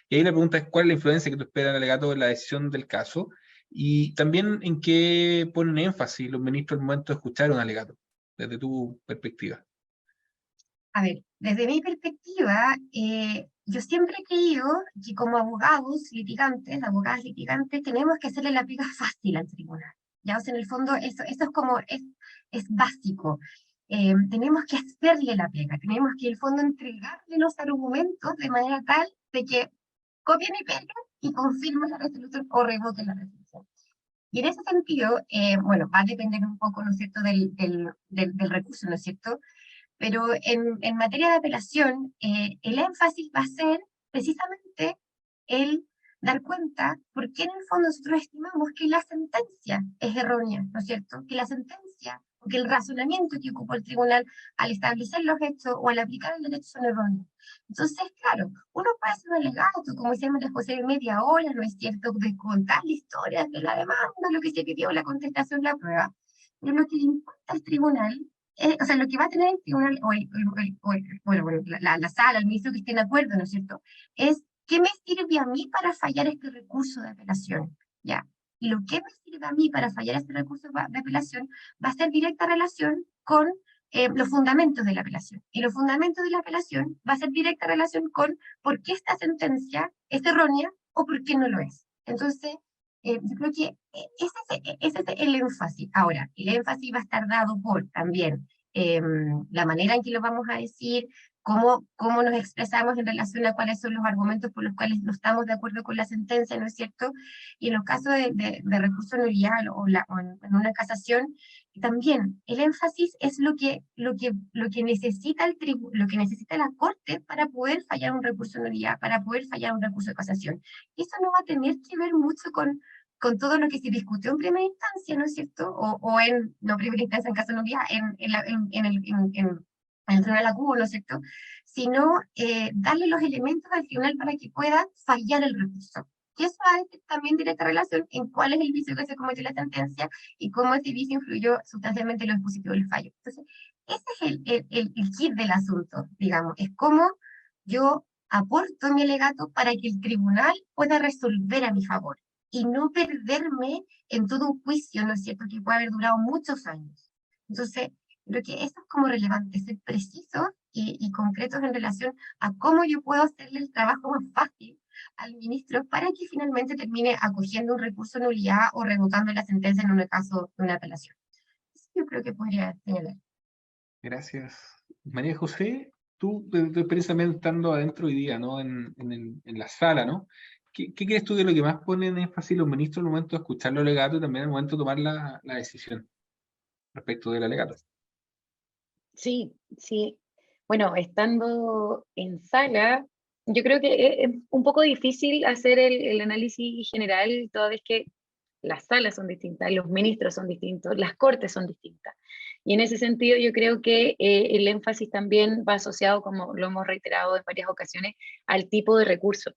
Y ahí la pregunta es, ¿cuál es la influencia que tú esperas del alegato en la decisión del caso? Y también en qué ponen énfasis los ministros al momento de escuchar un alegato, desde tu perspectiva. A ver, desde mi perspectiva, yo siempre he creído que como abogados litigantes, abogadas litigantes, tenemos que hacerle la pega fácil al tribunal. Ya, o sea, en el fondo, eso es como, es básico. Tenemos que hacerle la pega, tenemos que, en el fondo, entregarle los argumentos de manera tal de que copien y peguen y confirmen la resolución o revoquen la resolución. Y en ese sentido, bueno, va a depender un poco, ¿no es cierto?, del recurso, ¿no es cierto? Pero en materia de apelación, el énfasis va a ser precisamente el dar cuenta por qué en el fondo nosotros estimamos que la sentencia es errónea, ¿no es cierto? Que la sentencia, o que el razonamiento que ocupó el tribunal al establecer los hechos o al aplicar el derecho son erróneos. Entonces, claro, uno puede hacer un alegato, como decíamos después de media hora, ¿no es cierto?, de contar la historia de la demanda, lo que se pidió, la contestación, la prueba. Pero lo que le importa al tribunal, o sea, lo que va a tener el tribunal, bueno, la sala, el ministro que esté de acuerdo, ¿no es cierto?, es qué me sirve a mí para fallar este recurso de apelación, ¿ya? Y lo que me sirve a mí para fallar este recurso de apelación va a ser directa relación con los fundamentos de la apelación. Y los fundamentos de la apelación va a ser directa relación con por qué esta sentencia es errónea o por qué no lo es. Entonces, yo creo que ese es el énfasis. Ahora, el énfasis va a estar dado por también la manera en que lo vamos a decir, cómo nos expresamos en relación a cuáles son los argumentos por los cuales no estamos de acuerdo con la sentencia, ¿no es cierto? Y en los casos de recurso nulidad o en una casación, también el énfasis es lo que necesita lo que necesita la Corte para poder fallar un recurso de nulidad, para poder fallar un recurso de casación. Y eso no va a tener que ver mucho con todo lo que se discutió en primera instancia, ¿no es cierto? O en, no primera instancia en caso de nulidad, en el tribunal acuo, ¿no es cierto? Sino darle los elementos al tribunal para que pueda fallar el recurso. Y eso va a tener también directa relación en cuál es el vicio que se cometió en la sentencia y cómo ese vicio influyó sustancialmente en lo dispositivo del fallo. Entonces, ese es el kit del asunto, digamos, es cómo yo aporto mi alegato para que el tribunal pueda resolver a mi favor y no perderme en todo un juicio, ¿no es cierto?, que puede haber durado muchos años. Entonces, creo que eso es como relevante, ser precisos y concretos en relación a cómo yo puedo hacerle el trabajo más fácil al ministro para que finalmente termine acogiendo un recurso de nulidad o revocando la sentencia en un caso de una apelación. Eso yo creo que podría señalar. Gracias. María José, tú de tu experiencia también estando adentro hoy día, ¿no? En la sala, ¿no? ¿Qué crees tú de lo que más ponen énfasis los ministros al momento de escuchar los alegatos y también al momento de tomar la decisión respecto del alegato? Sí, sí. Bueno, estando en sala, yo creo que es un poco difícil hacer el análisis general, toda vez que las salas son distintas, los ministros son distintos, las cortes son distintas. Y en ese sentido yo creo que el énfasis también va asociado, como lo hemos reiterado en varias ocasiones, al tipo de recurso.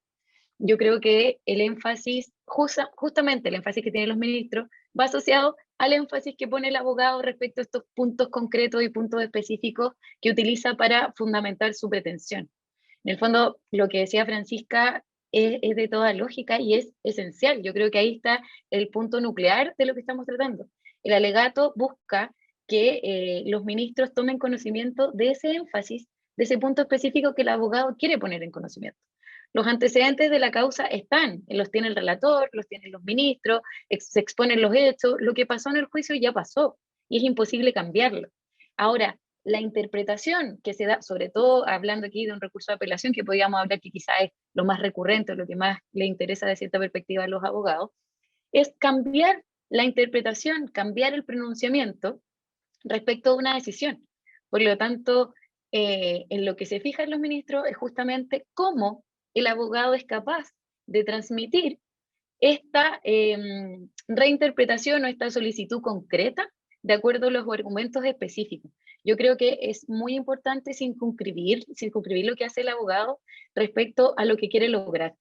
Yo creo que el énfasis, justamente el énfasis que tienen los ministros, va asociado al énfasis que pone el abogado respecto a estos puntos concretos y puntos específicos que utiliza para fundamentar su pretensión. En el fondo, lo que decía Francisca es de toda lógica y es esencial. Yo creo que ahí está el punto nuclear de lo que estamos tratando. El alegato busca que los ministros tomen conocimiento de ese énfasis, de ese punto específico que el abogado quiere poner en conocimiento. Los antecedentes de la causa están, los tiene el relator, los tienen los ministros, se exponen los hechos, lo que pasó en el juicio ya pasó y es imposible cambiarlo. Ahora, la interpretación que se da, sobre todo hablando aquí de un recurso de apelación, que podríamos hablar que quizás es lo más recurrente, lo que más le interesa de cierta perspectiva a los abogados, es cambiar la interpretación, cambiar el pronunciamiento respecto a una decisión. Por lo tanto, en lo que se fijan los ministros es justamente cómo el abogado es capaz de transmitir esta reinterpretación o esta solicitud concreta de acuerdo a los argumentos específicos. Yo creo que es muy importante circunscribir lo que hace el abogado respecto a lo que quiere lograr.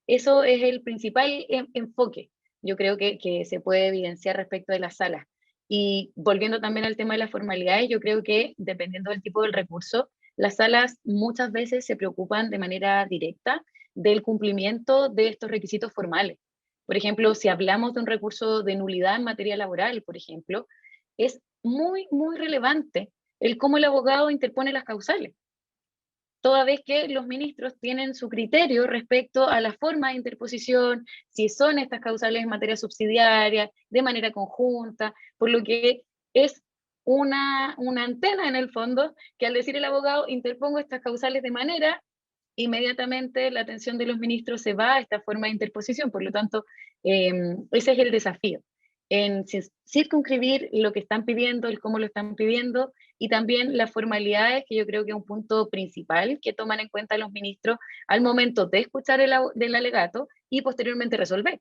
Eso es el principal enfoque, yo creo que se puede evidenciar respecto de las salas. Y volviendo también al tema de las formalidades, yo creo que dependiendo del tipo del recurso, las salas muchas veces se preocupan de manera directa del cumplimiento de estos requisitos formales. Por ejemplo, si hablamos de un recurso de nulidad en materia laboral, por ejemplo, es muy, muy relevante el cómo el abogado interpone las causales, toda vez que los ministros tienen su criterio respecto a la forma de interposición, si son estas causales en materia subsidiaria, de manera conjunta, por lo que es una antena en el fondo, que al decir el abogado, interpongo estas causales de manera, inmediatamente la atención de los ministros se va a esta forma de interposición, por lo tanto, ese es el desafío, en circunscribir lo que están pidiendo, el cómo lo están pidiendo, y también las formalidades, que yo creo que es un punto principal que toman en cuenta los ministros al momento de escuchar del alegato y posteriormente resolver.